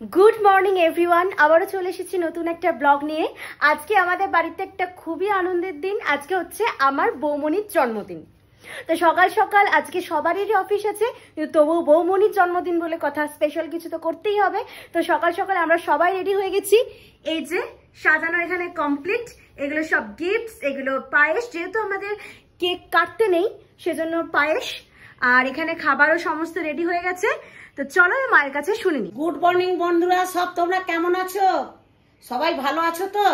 Good morning everyone आबारो चले एसेছি নতুন একটা ব্লগ নিয়ে। আজকে আমাদের বাড়িতে একটা খুবই আনন্দের দিন। আজকে হচ্ছে আমার বৌমনির জন্মদিন। তো সকাল সকাল আজকে সবারই অফিস আছে, কিন্তু তবুও বৌমনির জন্মদিন বলে কথা, স্পেশাল কিছু তো করতেই হবে। তো সকাল সকাল আমরা সবাই রেডি হয়ে গেছি। এই যে সাজানো এখানে কমপ্লিট, এগুলো সব গিফটস, এগুলো পায়েস, যেহেতু আমাদের কেক কাটতে নেই সেজন্য পায়েস, আর এখানে খাবারও সমস্ত রেডি হয়ে গেছে। তো চলো মায়ের কাছে শুনে নি। গুড মর্নিং বন্ধুরা, সব তোমরা কেমন আছো? সবাই ভালো আছো তো?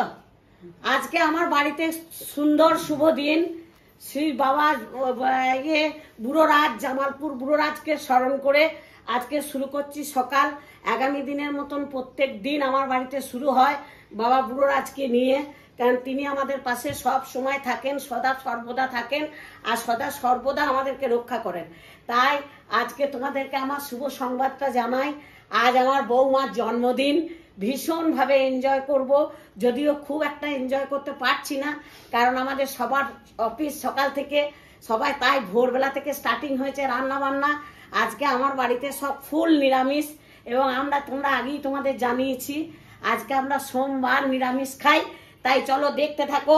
আজকে আমার বাড়িতে সুন্দর শুভ দিন। শ্রী বাবা বুড়োরাজ, জামালপুর বুড়োরাজকে স্মরণ করে আজকে শুরু করছি সকাল। আগামী দিনের মতন প্রত্যেক দিন আমার বাড়িতে শুরু হয় বাবা বুড়োরাজকে নিয়ে, কারণ তিনি আমাদের পাশে সব সময় থাকেন, সদা সর্বদা থাকেন, আর সদা সর্বদা আমাদেরকে রক্ষা করেন। তাই আজকে তোমাদেরকে আমার শুভ সংবাদটা জানাই। আজ আমার বৌমার জন্মদিন, ভীষণভাবে এনজয় করব, যদিও খুব একটা এনজয় করতে পারছি না, কারণ আমাদের সবার অফিস সকাল থেকে, সবাই তাই ভোরবেলা থেকে স্টার্টিং হয়েছে রান্না বান্না। আজকে আমার বাড়িতে সব ফুল নিরামিষ, এবং তোমরা আগেই তোমাদের জানিয়েছি আজকে আমরা সোমবার নিরামিষ খাই। তাই চলো দেখতে থাকো।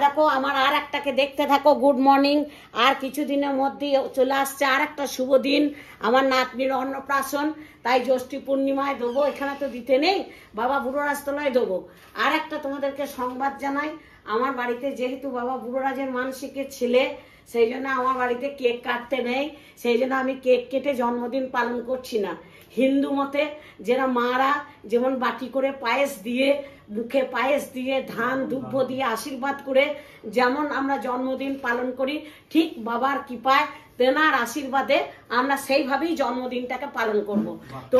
দেখো আমার আর একটাকে দেখতে থাকো। Good morning. আর কিছুদিনের মধ্যেই চলে আসছে আর একটা শুভ দিন, আমার নাতনির অন্নপ্রাশন। তাই জ্যৈষ্ঠী পূর্ণিমায় দেবো, এখানে তো দিতে নেই, বাবা বুড়োরাজতলায় দেবো। আর একটা তোমাদেরকে সংবাদ জানাই, আমার বাড়িতে যেহেতু বাবা বুড়োরাজের মানসিকের ছেলে, সেই জন্য আমার বাড়িতে কেক কাটতে নেই, সেই জন্য আমি কেক কেটে জন্মদিন পালন করছি না। হিন্দু মতে যারা মারা যেমন বাটি করে পায়েস দিয়ে, মুখে পায়েস দিয়ে, ধান দুব্য দিয়ে আশীর্বাদ করে যেমন আমরা জন্মদিন পালন করি, ঠিক বাবার কৃপায় তেনার আশীর্বাদে আমরা সেইভাবেই জন্মদিনটাকে পালন করব।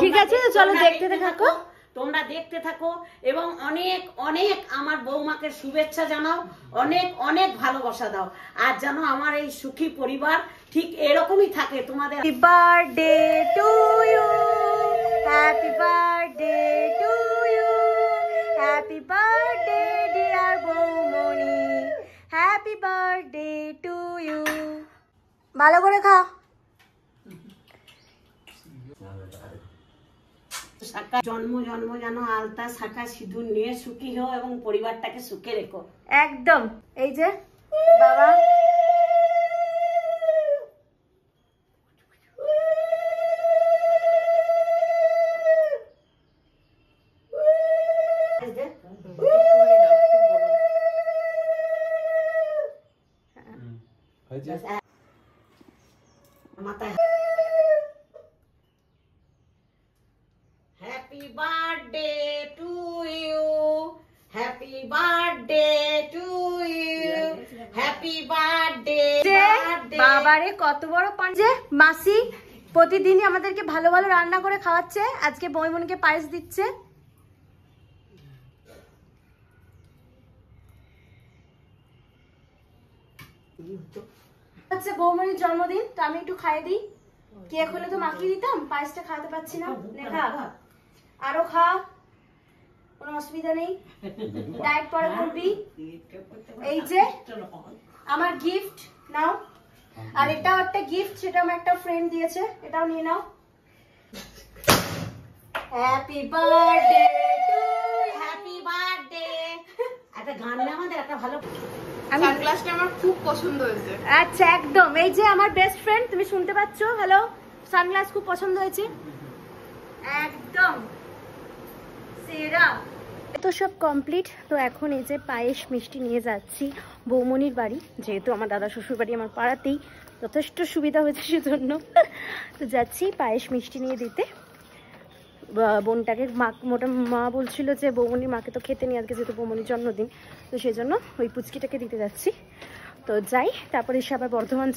ঠিক আছে, চলো দেখতে থাকো, তোমরা দেখতে থাকো, এবং অনেক অনেক আমার বৌমাকে শুভেচ্ছা জানাও, অনেক অনেক ভালোবাসা দাও। আর যেন আমার এই সুখী পরিবার ঠিক এরকমই থাকে তোমাদের। Happy birthday to you, happy birthday to you, happy birthday dear Boumoni, happy birthday to you. ভালো করে খা। জন্ম জন্ম যেন আলতা শাখা সিঁদুর নিয়ে সুখী হও এবং পরিবারটাকে সুখে রেখো। একদম। এই যে বাবা, মাথায় happy birthday to you, happy birthday to you, happy birthday. বাবারে কত বড় পাঞ্জে। মাসি প্রতিদিনই আমাদেরকে ভালো ভালো রান্না করে খাওয়াচ্ছে, আজকে বৌমনিকে পায়েস দিচ্ছে। হচ্ছে বৌমনির জন্মদিন, তো আমি একটু খাইয়ে দিই। কেক হলে তো মাখিয়ে দিতাম, পায়েসটা খাওয়াতে পারছি না। খা, আরো খা, কোনো অসুবিধা নেই, ডায়েট পরে করবি। এই যে আমার গিফট নাও, আর এটাও একটা গিফট, সেটা আমার একটা ফ্রেন্ড দিয়েছে, এটাও নিয়ে নাও। Happy birthday to, happy birthday. একটা গান না আমাদের একটা ভালো, সানগ্লাসটা আমার খুব পছন্দ হয়েছে। আচ্ছা একদম। এই যে আমার বেস্ট ফ্রেন্ড, তুমি শুনতে পাচ্ছ? হ্যালো, সানগ্লাস খুব পছন্দ হয়েছে, একদম সেরা। তো সব কমপ্লিট। তো এখন এই যে পায়েস মিষ্টি নিয়ে যাচ্ছি বৌমনির বাড়ি, যেহেতু আমার দাদা শ্বশুর বাড়ি আমার পাড়াতেই, যথেষ্ট সুবিধা হয়েছে সেজন্য। তো যাচ্ছি পায়েস মিষ্টি নিয়ে দিতে বোনটাকে। মা বলছিল যে বৌমনির মাকে তো খেতে নিয়ে, আজকে যেহেতু বৌমনির জন্মদিন, তো সেজন্য ওই পুচকিটাকে দিতে যাচ্ছি। তো যাই, তারপরে এসে আবার বর্ধমান